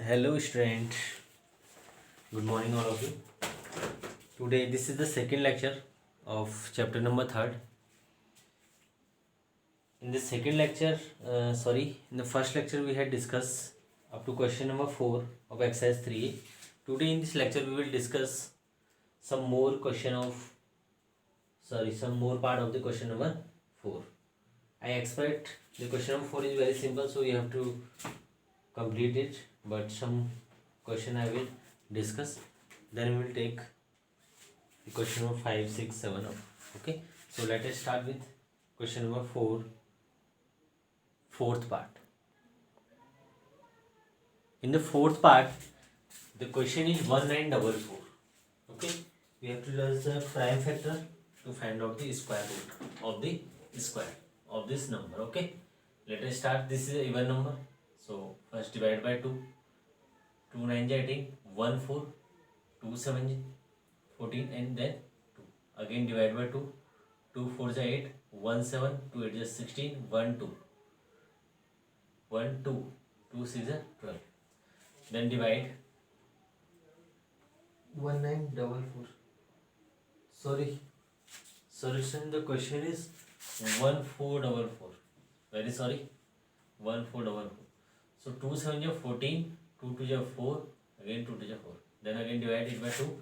Hello, student. Good morning, all of you. Today, this is the second lecture of chapter number third. In the second lecture, in the first lecture, we had discussed up to question number 4 of exercise 3. Today, in this lecture, we will discuss some more some more part of the question number 4. I expect the question number 4 is very simple, so you have to complete it, but some question I will discuss, then we will take the question number 5, 6, 7 up. Okay, so let us start with question number 4, fourth part. In the fourth part, the question is 1944. Okay, we have to use the prime factor to find out the square root of the square of this number. Okay, let us start. This is an even number, so first divide by 2. 2 9 18, 1 4, 2 7 14, and then 2. Again divide by 2. 2 4 is 8, 1 7, 2 8 is 16, 1 2. 1 2, 2 6 is 12. Then divide 1944. Sorry, solution. The question is 1444. Very sorry, 1444. So 2 7 is 14, 2 2 is 4, again 2 2 is 4. Then again divide it by 2.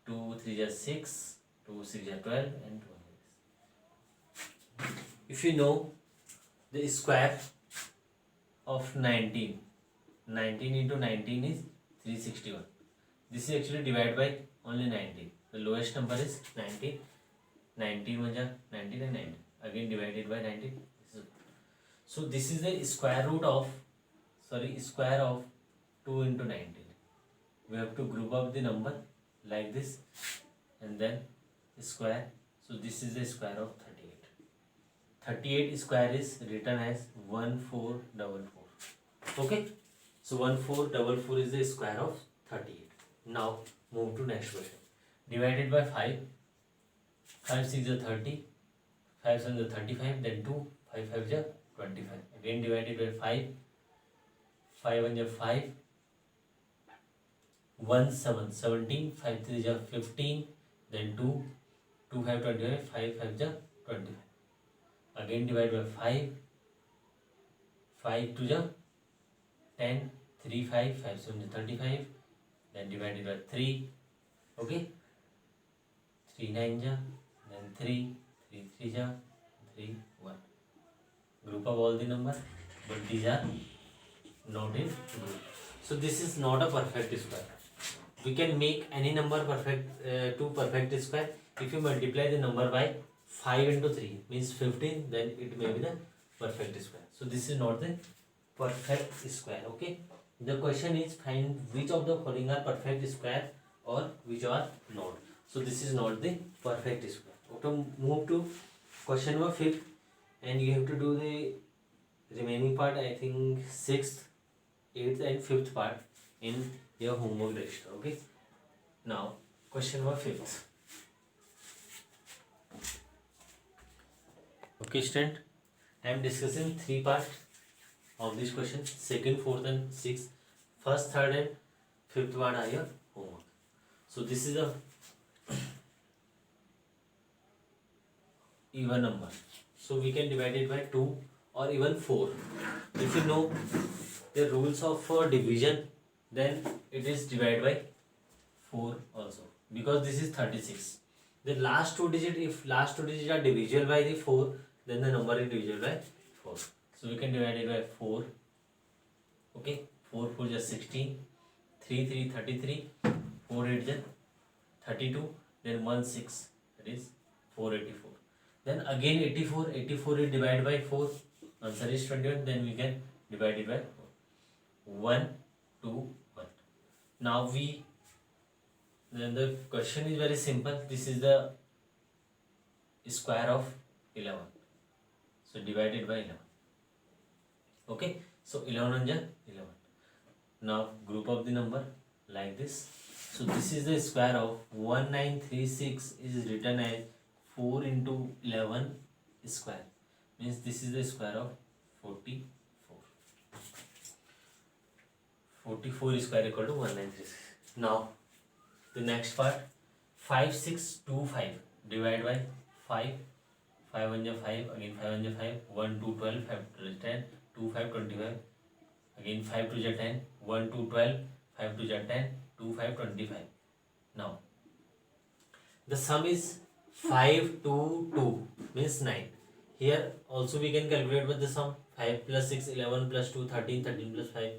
2 3 is 6, 2 6 is 12, and 12. If you know the square of 19, 19 into 19 is 361. This is actually divided by only 19. The lowest number is 19. 19 1 is 19 and 19. Again divided by 19. So this is the square of 2 into 19. We have to group up the number like this and then square. So this is the square of 38. 38 square is written as 1444. Okay, so 1444 is the square of 38. Now move to next question. Divided by 5. 5 6 is 30, 5 7 is 35, then 2, 5 5 is 25. Again divided by 5. 5 1 is 5, 1 7 17, 5 3 is 15, then 2, 2 5 25, 5 5 is 25. Again divide by 5. 5 2 is 10, 3 5, 5 7 is 35, then divided by 3. Okay, 3 9 is, then 3, 3 3 is 3 1. Group of all the numbers, but these are not in group. So this is not a perfect square. We can make any number perfect to perfect square if you multiply the number by 5 into 3 means 15, then it may be the perfect square. So this is not the perfect square. Okay, the question is find which of the following are perfect square or which are not. So this is not the perfect square. Okay, move to question number 5, and you have to do the remaining part, I think 6th, 8th and 5th part in your homework register. Okay, now question number 5th. Okay, student, I am discussing 3 parts of this question: 2nd, 4th and 6th. 1st, 3rd and 5th part are your homework. So this is a even number, so we can divide it by 2 or even 4. If you know the rules of division, then it is divided by 4 also, because this is 36. The last two digits, if last two digits are divisible by the 4, then the number is divisible by 4. So we can divide it by 4. Okay, 4 4 is 16, 3 3 33, 4 8 is 32, then 1 6, that is 484. Then again 84 is divided by 4, answer is 21, then we can divide it by 4. 1 2 1. Now then the question is very simple. This is the square of 11, so divided by 11. Okay, so 11 is 11. Now group up the number like this. So this is the square of 1936 is written as 4 into 11 square, means this is the square of 44. 44 square equal to 1936. Now the next part, 5625 divide by 5. 5 1 5, again 5 1 5, 1 2 12, 5 2 10, 2 5 25, again 5 2 10, 1 2 12, 5 2 10, 2 5 25. Now the sum is 5 2 2 means 9. Here also we can calculate with the sum, 5 plus 6 11 plus 2 13, 13 plus 5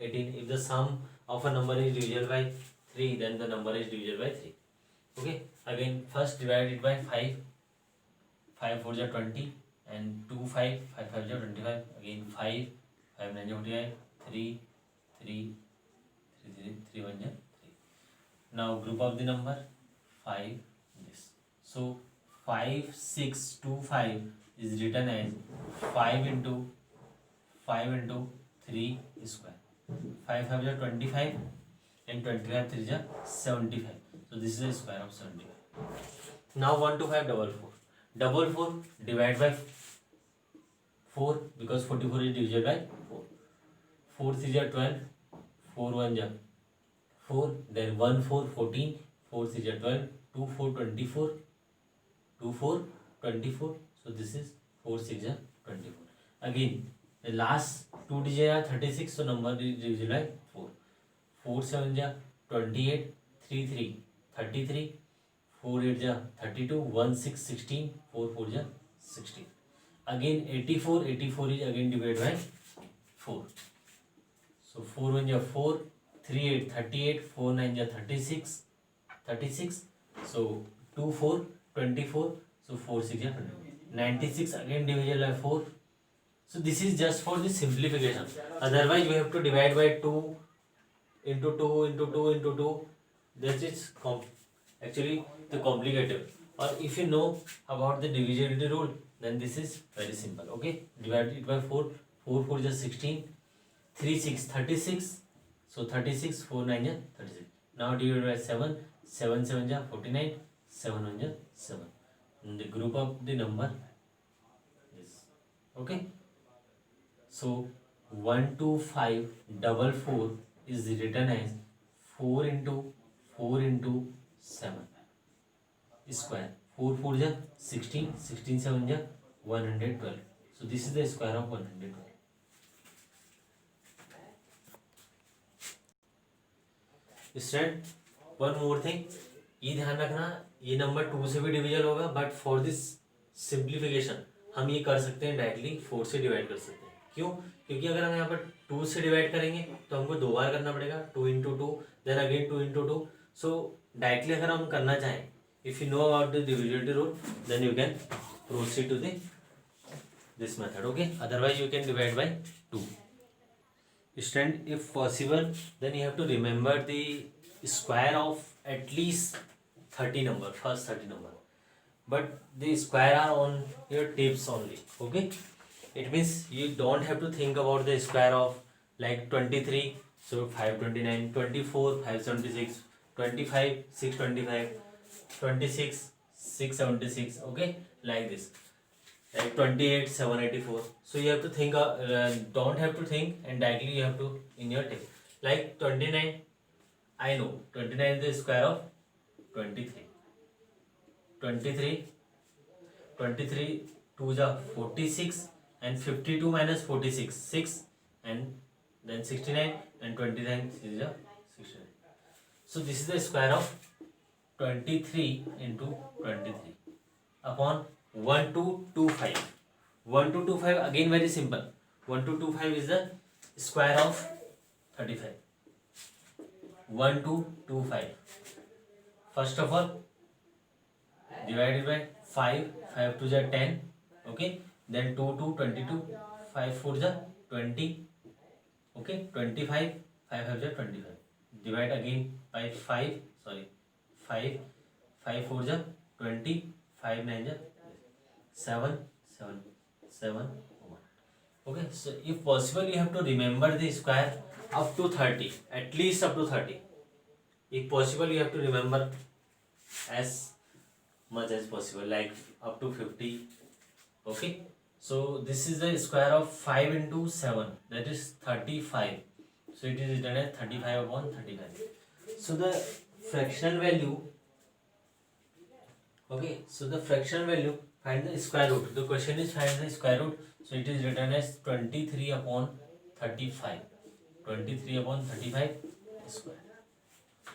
18. If the sum of a number is divisible by 3, then the number is divisible by 3. Okay, again first divide it by 5. 5 4 is 20 and 2 5, 5 5 is 25, again 5 5 9 is 45, 3 3 3 3 1 is 3. Now group of the number 5 this. So 5 6 2 5 is written as 5 into 3 square. 5 5 is 25 and 25 3 is 75. So this is the square of 75. Now 1 to 5 double 4. Double 4 divide by 4 because 44 is divisible by 4. 4 3 is 12, 4 1 is 4, then 1 4 14, 4 3 is 12, 2 4 24, 2 4 24. So this is 4 6 is 24. Again the last two digits are 36, so number is divisible by 4. 4 7 is 28, 3 3 33, 4 8 is 32, 1 6 16, 4 4 is 16. Again 84 is again divided by 4. So 4 1 is 4, 3 8 38, 4 9 is 36. So 2 4 24, so 4 6 is 24. 96 again divisible by 4. So this is just for the simplification. Otherwise we have to divide by 2 into 2 into 2 into 2. That is actually the complicated. Or if you know about the divisibility rule, then this is very simple. Okay, divide it by 4. 4 4 is 16, 3 6 36. So 36, 4 9 is 36. Now divided by 7, 7 7 is 49, 7 1 is 7. And the group of the number is okay. So 1 2 5 double 4 is written as 4 into 7 square. 4 4 is 16, 16 7 is 112. So this is the square of 112. Student one more thing, ये ध्यान रखना, ये number 2 से भी division होगा, but for this simplification हम ये कर सकते हैं डायरेक्टली 4 से डिवाइड कर सकते हैं. क्यों? क्योंकि अगर हम यहाँ पर 2 से डिवाइड करेंगे तो हमको 2 बार करना पड़ेगा, 2 into 2 then again 2 into 2. So directly अगर हम करना चाहें, if you know about the divisibility rule, then you can proceed to this method. Okay, otherwise you can divide by 2. Student, if possible, then you have to remember the square of at least 30 number, first 30 number, but the square are on your tips only. Okay, it means you don't have to think about the square of like 23, so 529, 24 576, 25 625, 26 676. Okay, like this, like 28 784. So you have to think, don't have to think, and directly you have to in your table. Like 29, I know 29 is the square of 23. 23 2 is 46, and 52 minus 46 6, and then 69, and 29 is 69. So this is the square of 23 into 23 upon 1225. 1225 again very simple. 1225 is the square of 35. 1225. First of all, divided by 5. 5 2 is 10. Okay. Then 2 2 22. 5 4 is 20. Okay. 25. 5 5 is 25. Divide again by 5. Sorry. 5. 5 4 is 20. 5 9 is 7 7 7 1. Okay, so if possible you have to remember the square up to 30, at least up to 30. If possible you have to remember as much as possible, like up to 50. Okay, so this is the square of 5 into 7, that is 35. So So it is written as 35 upon 35. So the fractional value, okay, so the fractional value, find the square root. The question is find the square root. So it is written as 23 upon 35. 23 upon 35 square.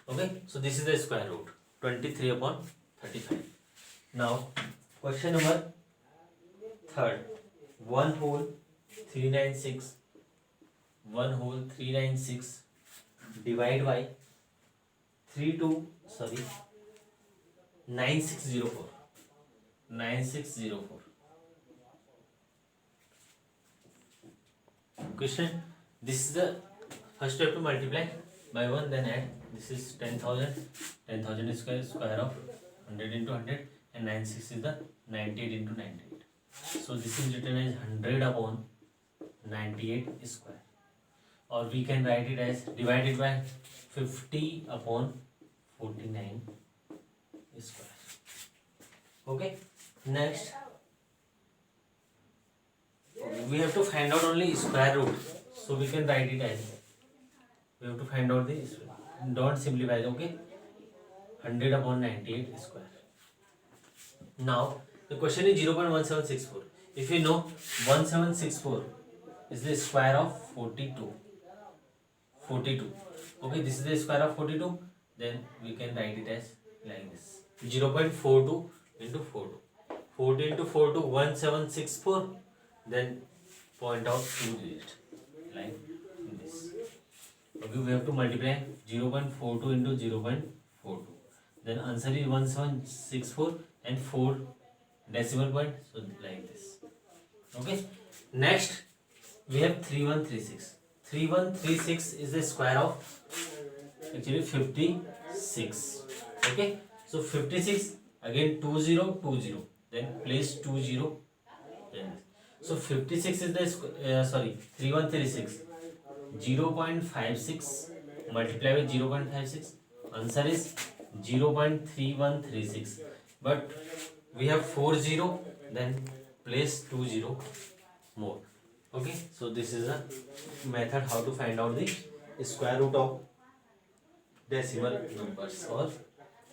Okay, so this is the square root. 23 upon 35. Now, question number third. 1 whole 396. 1 whole 396 divide by 9604. 9604. Question. This is the first we have to multiply by 1, then add. This is 10,000. 10,000 is square of 100 into 100, and 96 is the 98 into 98. So this is written as 100 upon 98 square. Or we can write it as divided by 50 upon 49 square. Okay. Next, we have to find out only square root. So we can write it as, we have to find out the, don't simplify, okay. 100 upon 98 square. Now the question is 0.1764. If you know 1764 is the square of 42. 42. Okay, this is the square of 42. Then we can write it as like this. 0.42 into 42. 40 into 42, 1764. Then point out 2 digits like this. Okay, we have to multiply 0.42 into 0.42. Then answer is 1764 and 4 decimal point. So like this. Okay. Next, we have 3136. 3136 is the square of actually 56. Okay. So 56 again 2020. Then place 20. Then so 56 is the 3136. 0.56 multiply with 0.56. Answer is 0.3136. But we have 40. Then place 20 more. Okay, so this is a method how to find out the square root of decimal numbers or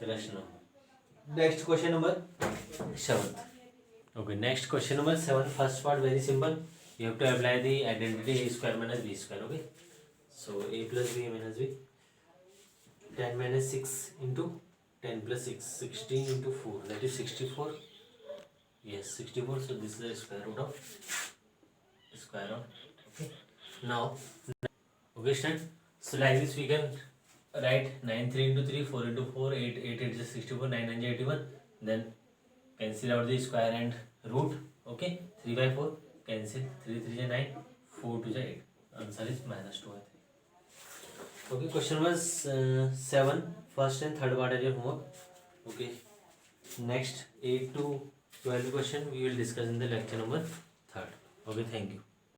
rational number. Next question number 7. Okay, next question number 7. First part very simple. You have to apply the identity a square minus b square. Okay, so a plus b minus b. 10 minus 6 into 10 plus 6. 16 into 4. That is 64. Yes, 64. So this is the square root of. Okay. Now, okay, stand. So like this we can write 9 3 into 3, 4 into 4, 8 8 is 64, 9 9 81. Then cancel out the square and root. Okay, 3 by 4 cancel. 3 3 is 9, 4 2 is 8. Answer is minus 2 by 3. Okay, question was 7. First and third part is your homework. Okay, next 8 to 12 question we will discuss in the lecture number 3rd. Okay, thank you.